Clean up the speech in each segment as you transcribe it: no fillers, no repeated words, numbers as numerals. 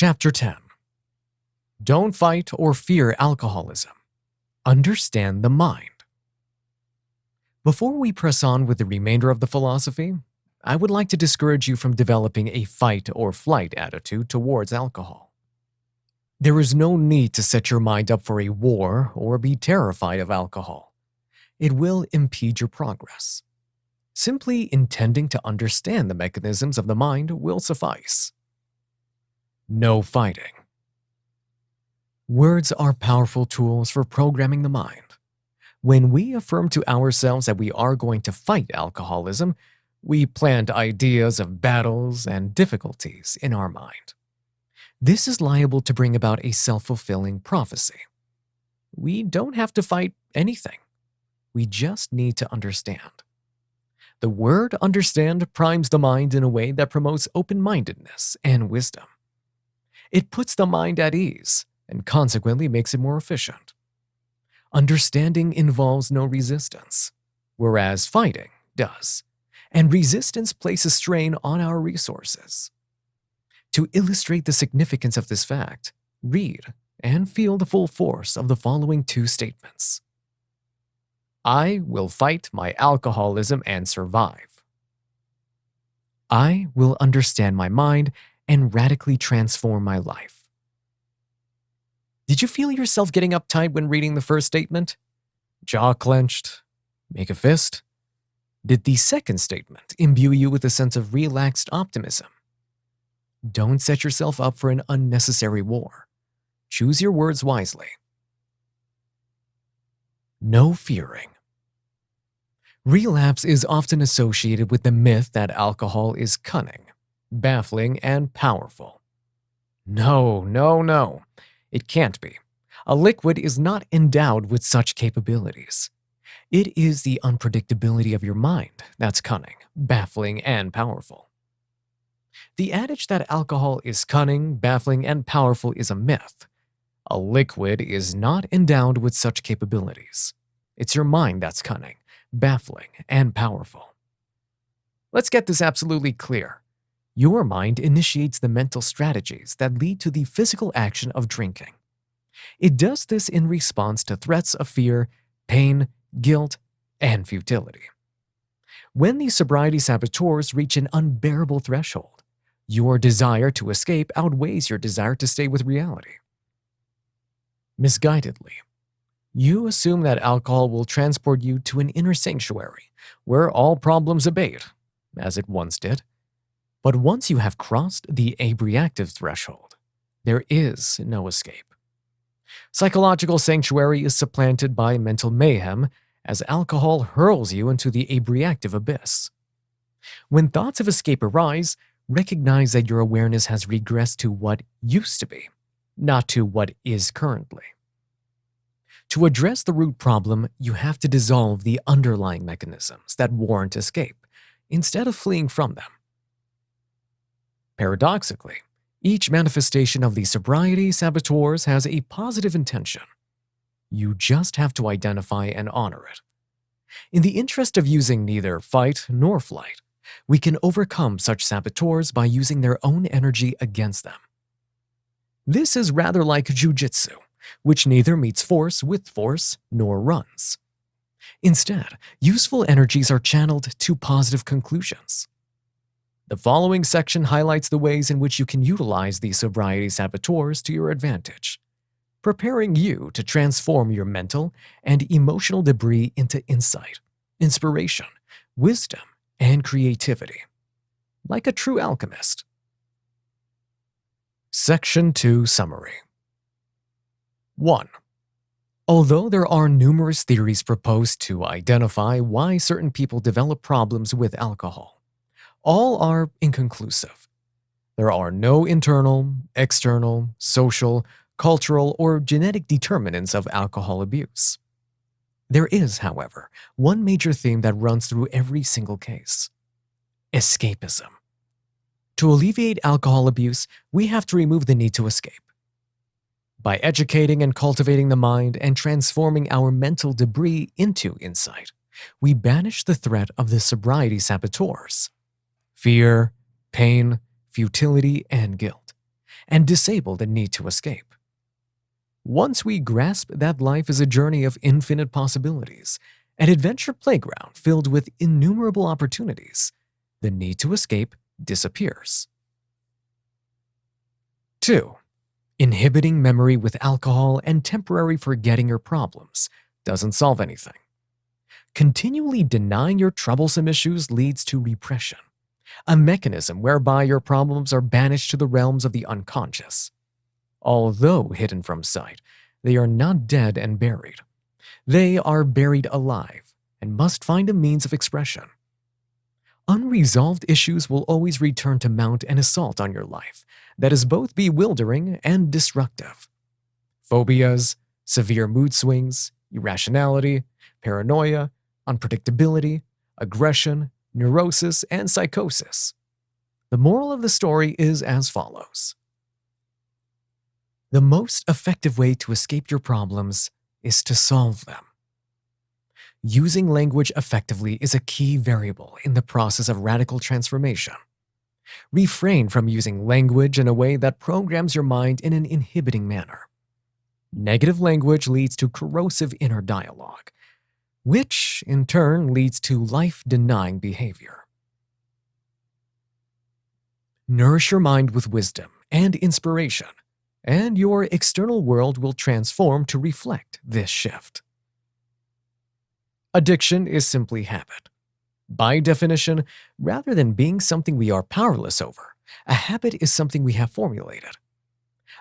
Chapter 10. Don't fight or fear alcoholism. Understand the mind. Before we press on with the remainder of the philosophy, I would like to discourage you from developing a fight or flight attitude towards alcohol. There is no need to set your mind up for a war or be terrified of alcohol. It will impede your progress. Simply intending to understand the mechanisms of the mind will suffice. No fighting. Words are powerful tools for programming the mind. When we affirm to ourselves that we are going to fight alcoholism, we plant ideas of battles and difficulties in our mind. This is liable to bring about a self-fulfilling prophecy. We don't have to fight anything. We just need to understand. The word understand primes the mind in a way that promotes open-mindedness and wisdom. It puts the mind at ease and consequently makes it more efficient. Understanding involves no resistance, whereas fighting does, and resistance places strain on our resources. To illustrate the significance of this fact, read and feel the full force of the following two statements. I will fight my alcoholism and survive. I will understand my mind and radically transform my life. Did you feel yourself getting uptight when reading the first statement? Jaw clenched? Make a fist? Did the second statement imbue you with a sense of relaxed optimism? Don't set yourself up for an unnecessary war. Choose your words wisely. No fearing. Relapse is often associated with the myth that alcohol is cunning, baffling, and powerful. No. It can't be. A liquid is not endowed with such capabilities. It is the unpredictability of your mind that's cunning, baffling, and powerful. The adage that alcohol is cunning, baffling, and powerful is a myth. A liquid is not endowed with such capabilities. It's your mind that's cunning, baffling, and powerful. Let's get this absolutely clear. Your mind initiates the mental strategies that lead to the physical action of drinking. It does this in response to threats of fear, pain, guilt, and futility. When these sobriety saboteurs reach an unbearable threshold, your desire to escape outweighs your desire to stay with reality. Misguidedly, you assume that alcohol will transport you to an inner sanctuary where all problems abate, as it once did. But once you have crossed the abreactive threshold, there is no escape. Psychological sanctuary is supplanted by mental mayhem as alcohol hurls you into the abreactive abyss. When thoughts of escape arise, recognize that your awareness has regressed to what used to be, not to what is currently. To address the root problem, you have to dissolve the underlying mechanisms that warrant escape, instead of fleeing from them. Paradoxically, each manifestation of the sobriety saboteurs has a positive intention. You just have to identify and honor it. In the interest of using neither fight nor flight, we can overcome such saboteurs by using their own energy against them. This is rather like jujitsu, which neither meets force with force nor runs. Instead, useful energies are channeled to positive conclusions. The following section highlights the ways in which you can utilize these sobriety saboteurs to your advantage, preparing you to transform your mental and emotional debris into insight, inspiration, wisdom, and creativity, like a true alchemist. Section 2 Summary 1. Although there are numerous theories proposed to identify why certain people develop problems with alcohol, all are inconclusive. There are no internal, external, social, cultural, or genetic determinants of alcohol abuse. There is, however, one major theme that runs through every single case: escapism. To alleviate alcohol abuse, we have to remove the need to escape. By educating and cultivating the mind and transforming our mental debris into insight, we banish the threat of the sobriety saboteurs: fear, pain, futility, and guilt, and disable the need to escape. Once we grasp that life is a journey of infinite possibilities, an adventure playground filled with innumerable opportunities, the need to escape disappears. 2. Inhibiting memory with alcohol and temporary forgetting your problems doesn't solve anything. Continually denying your troublesome issues leads to repression, a mechanism whereby your problems are banished to the realms of the unconscious. Although hidden from sight, they are not dead and buried. They are buried alive and must find a means of expression. Unresolved issues will always return to mount an assault on your life that is both bewildering and destructive. Phobias, severe mood swings, irrationality, paranoia, unpredictability, aggression, neurosis, and psychosis. The moral of the story is as follows. The most effective way to escape your problems is to solve them. Using language effectively is a key variable in the process of radical transformation. Refrain from using language in a way that programs your mind in an inhibiting manner. Negative language leads to corrosive inner dialogue, which in turn leads to life-denying behavior. Nourish your mind with wisdom and inspiration, and your external world will transform to reflect this shift. Addiction is simply habit. By definition, rather than being something we are powerless over, a habit is something we have formulated.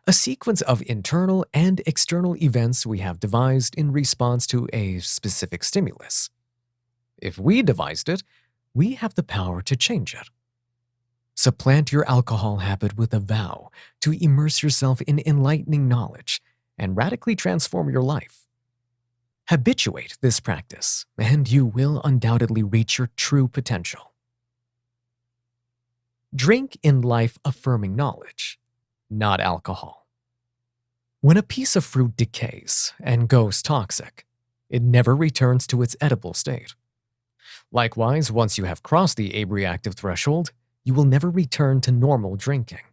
A sequence of internal and external events we have devised in response to a specific stimulus. If we devised it, we have the power to change it. Supplant your alcohol habit with a vow to immerse yourself in enlightening knowledge and radically transform your life. Habituate this practice, and you will undoubtedly reach your true potential. Drink in life-affirming knowledge, not alcohol. When a piece of fruit decays and goes toxic, it never returns to its edible state. Likewise, once you have crossed the abreactive threshold, you will never return to normal drinking.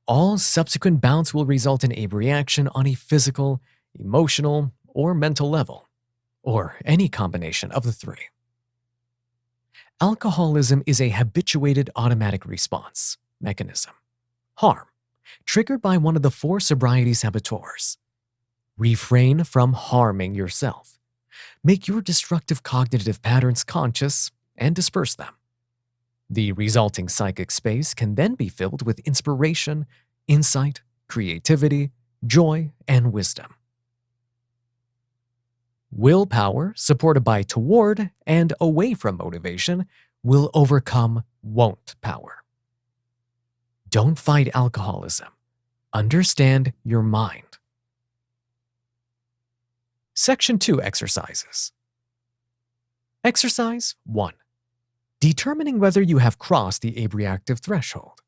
All subsequent bouts will result in abreaction on a physical, emotional, or mental level, or any combination of the three. Alcoholism is a habituated automatic response mechanism. Harm, triggered by one of the 4 sobriety saboteurs. Refrain from harming yourself. Make your destructive cognitive patterns conscious and disperse them. The resulting psychic space can then be filled with inspiration, insight, creativity, joy, and wisdom. Willpower, supported by toward and away from motivation, will overcome won't power. Don't fight alcoholism. Understand your mind. Section 2 exercises. Exercise 1. Determining whether you have crossed the abreactive threshold.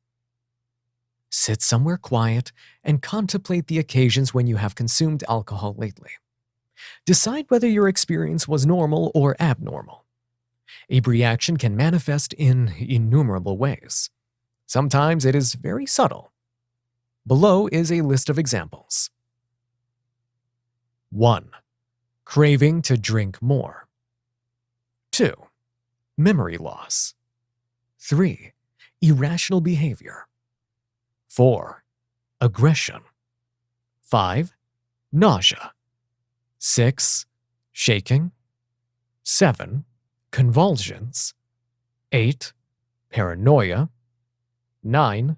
Sit somewhere quiet and contemplate the occasions when you have consumed alcohol lately. Decide whether your experience was normal or abnormal. Abreaction can manifest in innumerable ways. Sometimes it is very subtle. Below is a list of examples. 1. Craving to drink more. 2. Memory loss. 3. Irrational behavior. 4. Aggression. 5. Nausea. 6. Shaking. 7. Convulsions. 8. Paranoia. 9.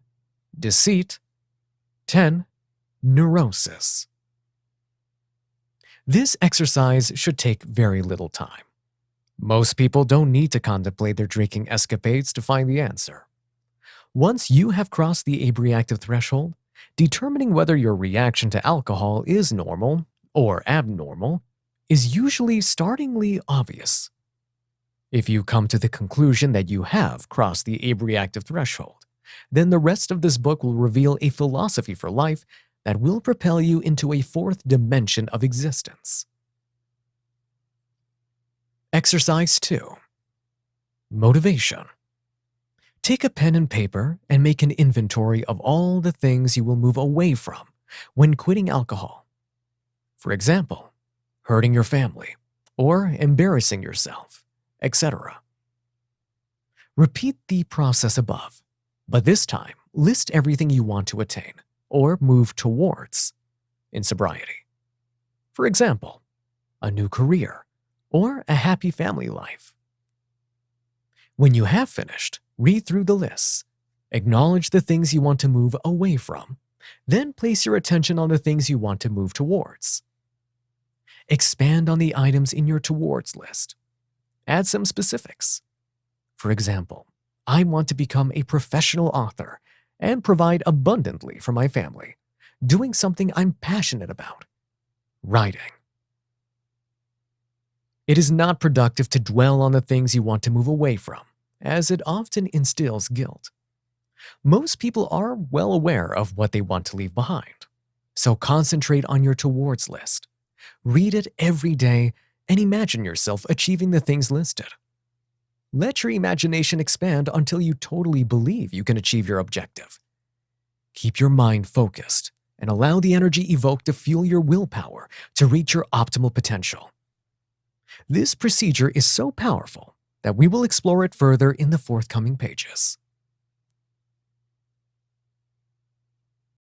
Deceit. 10. Neurosis. This exercise should take very little time. Most people don't need to contemplate their drinking escapades to find the answer. Once you have crossed the abreactive threshold, determining whether your reaction to alcohol is normal or abnormal is usually startlingly obvious. If you come to the conclusion that you have crossed the abreactive threshold, then the rest of this book will reveal a philosophy for life that will propel you into a 4th dimension of existence. Exercise 2. Motivation. Take a pen and paper and make an inventory of all the things you will move away from when quitting alcohol. For example, hurting your family or embarrassing yourself, etc. Repeat the process above, but this time list everything you want to attain or move towards in sobriety. For example, a new career or a happy family life. When you have finished, read through the lists, acknowledge the things you want to move away from, then place your attention on the things you want to move towards. Expand on the items in your towards list. Add some specifics. For example, I want to become a professional author and provide abundantly for my family, doing something I'm passionate about. Writing. It is not productive to dwell on the things you want to move away from, as it often instills guilt. Most people are well aware of what they want to leave behind, so concentrate on your towards list. Read it every day and imagine yourself achieving the things listed. Let your imagination expand until you totally believe you can achieve your objective. Keep your mind focused and allow the energy evoked to fuel your willpower to reach your optimal potential. This procedure is so powerful that we will explore it further in the forthcoming pages.